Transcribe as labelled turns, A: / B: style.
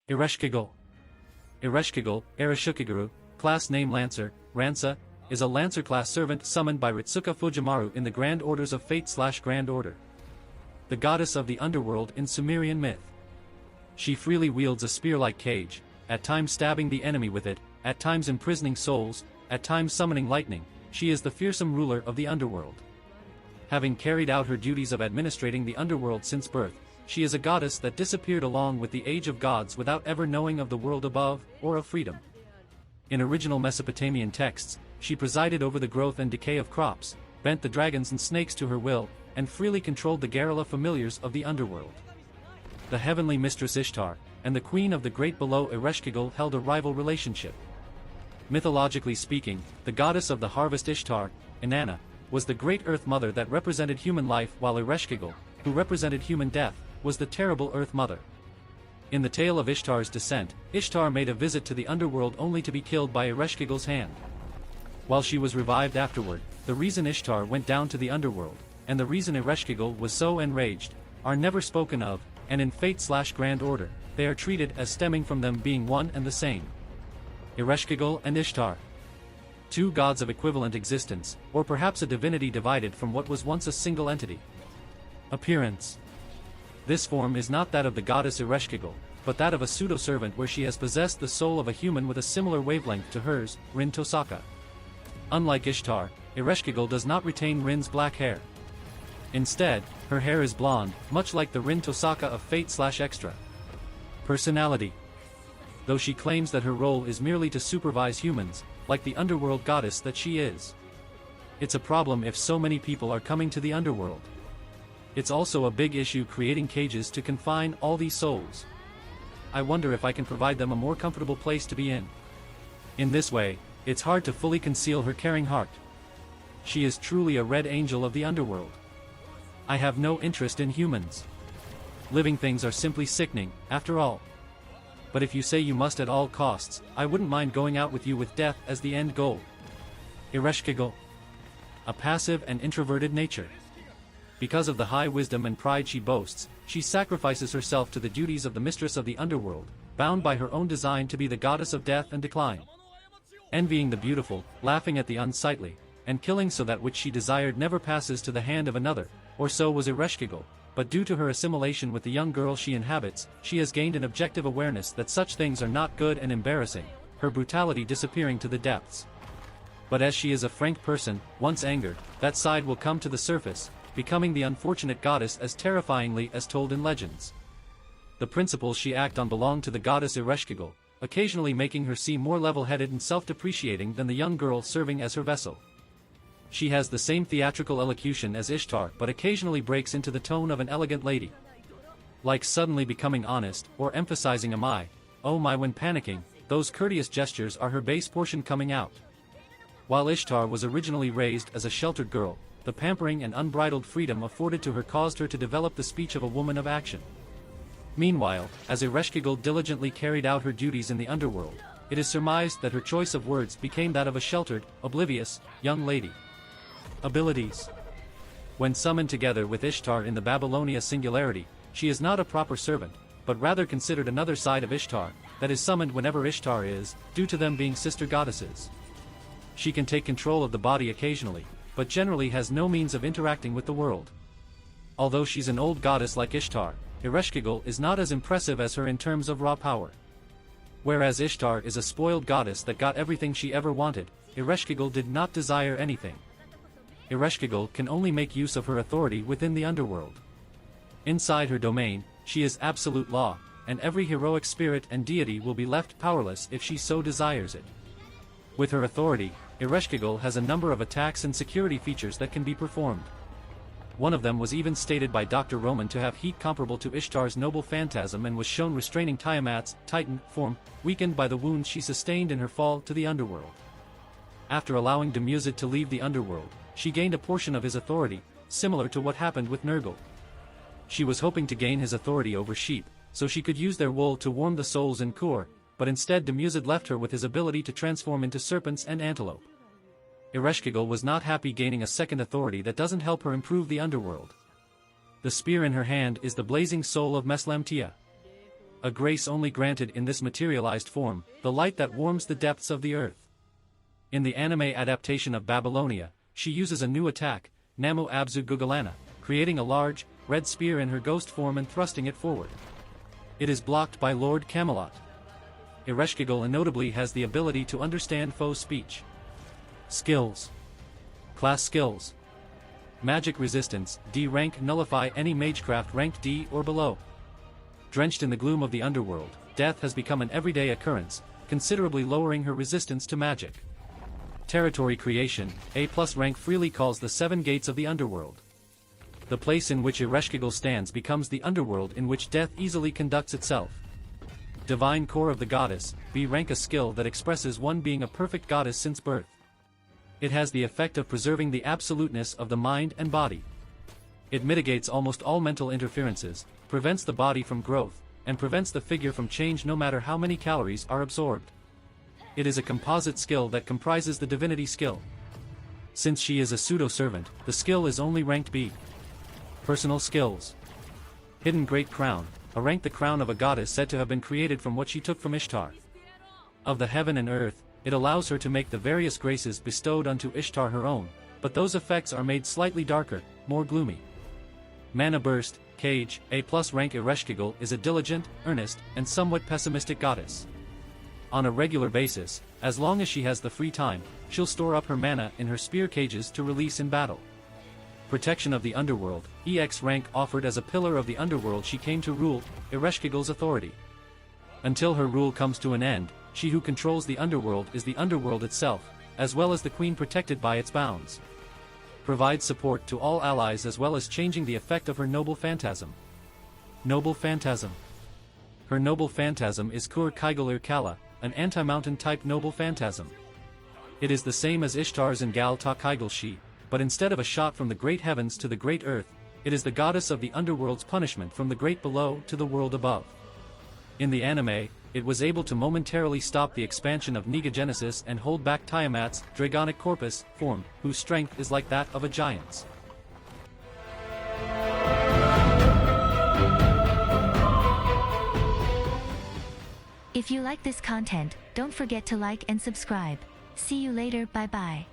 A: Ereshkigal. Ereshkigal, class name Lancer, Ransa, is a Lancer-class servant summoned by Ritsuka Fujimaru in the Grand Orders of Fate/Grand Order. The goddess of the underworld in Sumerian myth. She freely wields a spear-like cage, at times stabbing the enemy with it, at times imprisoning souls, at times summoning lightning. She is the fearsome ruler of the underworld. Having carried out her duties of administrating the underworld since birth, she is a goddess that disappeared along with the age of gods without ever knowing of the world above, or of freedom. In original Mesopotamian texts, she presided over the growth and decay of crops, bent the dragons and snakes to her will, and freely controlled the Garrula familiars of the underworld. The heavenly mistress Ishtar, and the queen of the great below Ereshkigal held a rival relationship. Mythologically speaking, the goddess of the harvest Ishtar, Inanna, was the great earth mother that represented human life, while Ereshkigal, who represented human death, was the terrible Earth Mother. In the tale of Ishtar's descent, Ishtar made a visit to the underworld only to be killed by Ereshkigal's hand. While she was revived afterward, the reason Ishtar went down to the underworld, and the reason Ereshkigal was so enraged, are never spoken of, and in Fate/Grand Order, they are treated as stemming from them being one and the same. Ereshkigal and Ishtar. Two gods of equivalent existence, or perhaps a divinity divided from what was once a single entity. Appearance. This form is not that of the goddess Ereshkigal, but that of a pseudo-servant where she has possessed the soul of a human with a similar wavelength to hers, Rin Tosaka. Unlike Ishtar, Ereshkigal does not retain Rin's black hair. Instead, her hair is blonde, much like the Rin Tosaka of Fate/Extra. Personality. Though she claims that her role is merely to supervise humans, like the underworld goddess that she is. It's a problem if so many people are coming to the underworld. It's also a big issue creating cages to confine all these souls. I wonder if I can provide them a more comfortable place to be in. In this way, it's hard to fully conceal her caring heart. She is truly a red angel of the underworld. I have no interest in humans. Living things are simply sickening, after all. But if you say you must at all costs, I wouldn't mind going out with you with death as the end goal. Ereshkigal. A passive and introverted nature. Because of the high wisdom and pride she boasts, she sacrifices herself to the duties of the mistress of the underworld, bound by her own design to be the goddess of death and decline. Envying the beautiful, laughing at the unsightly, and killing so that which she desired never passes to the hand of another, or so was Ereshkigal, but due to her assimilation with the young girl she inhabits, she has gained an objective awareness that such things are not good and embarrassing, her brutality disappearing to the depths. But as she is a frank person, once angered, that side will come to the surface, becoming the unfortunate goddess as terrifyingly as told in legends. The principles she acts on belong to the goddess Ereshkigal, occasionally making her seem more level-headed and self-depreciating than the young girl serving as her vessel. She has the same theatrical elocution as Ishtar but occasionally breaks into the tone of an elegant lady. Like suddenly becoming honest, or emphasizing am I, oh my when panicking, those courteous gestures are her base portion coming out. While Ishtar was originally raised as a sheltered girl, the pampering and unbridled freedom afforded to her caused her to develop the speech of a woman of action. Meanwhile, as Ereshkigal diligently carried out her duties in the underworld, it is surmised that her choice of words became that of a sheltered, oblivious, young lady. Abilities. When summoned together with Ishtar in the Babylonia singularity, she is not a proper servant, but rather considered another side of Ishtar, that is summoned whenever Ishtar is, due to them being sister goddesses. She can take control of the body occasionally, but generally has no means of interacting with the world. Although she's an old goddess like Ishtar, Ereshkigal is not as impressive as her in terms of raw power. Whereas Ishtar is a spoiled goddess that got everything she ever wanted, Ereshkigal did not desire anything. Ereshkigal can only make use of her authority within the underworld. Inside her domain, she is absolute law, and every heroic spirit and deity will be left powerless if she so desires it. With her authority, Ereshkigal has a number of attacks and security features that can be performed. One of them was even stated by Dr. Roman to have heat comparable to Ishtar's noble phantasm and was shown restraining Tiamat's Titan form, weakened by the wounds she sustained in her fall to the underworld. After allowing Dumuzi to leave the underworld, she gained a portion of his authority, similar to what happened with Nergal. She was hoping to gain his authority over sheep, so she could use their wool to warm the souls in Kur, but instead Dumuzi left her with his ability to transform into serpents and antelope. Ereshkigal was not happy gaining a second authority that doesn't help her improve the underworld. The spear in her hand is the blazing soul of Meslamtia. a grace only granted in this materialized form, the light that warms the depths of the earth. In the anime adaptation of Babylonia, she uses a new attack, Namu Abzu Gugalana, creating a large, red spear in her ghost form and thrusting it forward. It is blocked by Lord Camelot. Ereshkigal notably has the ability to understand foe speech. Skills. Class skills. Magic resistance, D rank. Nullify any magecraft ranked D or below. Drenched in the gloom of the underworld, death has become an everyday occurrence, considerably lowering her resistance to magic. Territory creation, A+ rank. Freely calls the 7 gates of the underworld. The place in which Ereshkigal stands becomes the underworld in which death easily conducts itself. Divine core of the goddess, B rank. A skill that expresses one being a perfect goddess since birth. It has the effect of preserving the absoluteness of the mind and body. It mitigates almost all mental interferences, prevents the body from growth, and prevents the figure from change no matter how many calories are absorbed. It is a composite skill that comprises the divinity skill. Since she is a pseudo-servant, the skill is only ranked B. Personal skills. Hidden Great Crown, a rank. The crown of a goddess said to have been created from what she took from Ishtar. Of the heaven and earth, it allows her to make the various graces bestowed unto Ishtar her own, but those effects are made slightly darker, more gloomy. Mana Burst, Cage, A+ rank. Ereshkigal is a diligent, earnest, and somewhat pessimistic goddess. On a regular basis, as long as she has the free time, she'll store up her mana in her spear cages to release in battle. Protection of the underworld, EX rank. Offered as a pillar of the underworld, she came to rule Ereshkigal's authority. Until her rule comes to an end, she who controls the underworld is the underworld itself, as well as the queen protected by its bounds. Provides support to all allies as well as changing the effect of her noble phantasm. Noble phantasm. Her noble phantasm is Kur Kaigalir Kala, an anti-mountain type noble phantasm. It is the same as Ishtar's in Gal Ta Kaigal Shi, but instead of a shot from the great heavens to the great earth, it is the goddess of the underworld's punishment from the great below to the world above. In the anime, it was able to momentarily stop the expansion of Negagenesis and hold back Tiamat's dragonic corpus form, whose strength is like that of a giant's.
B: If you like this content, don't forget to like and subscribe. See you later, bye bye.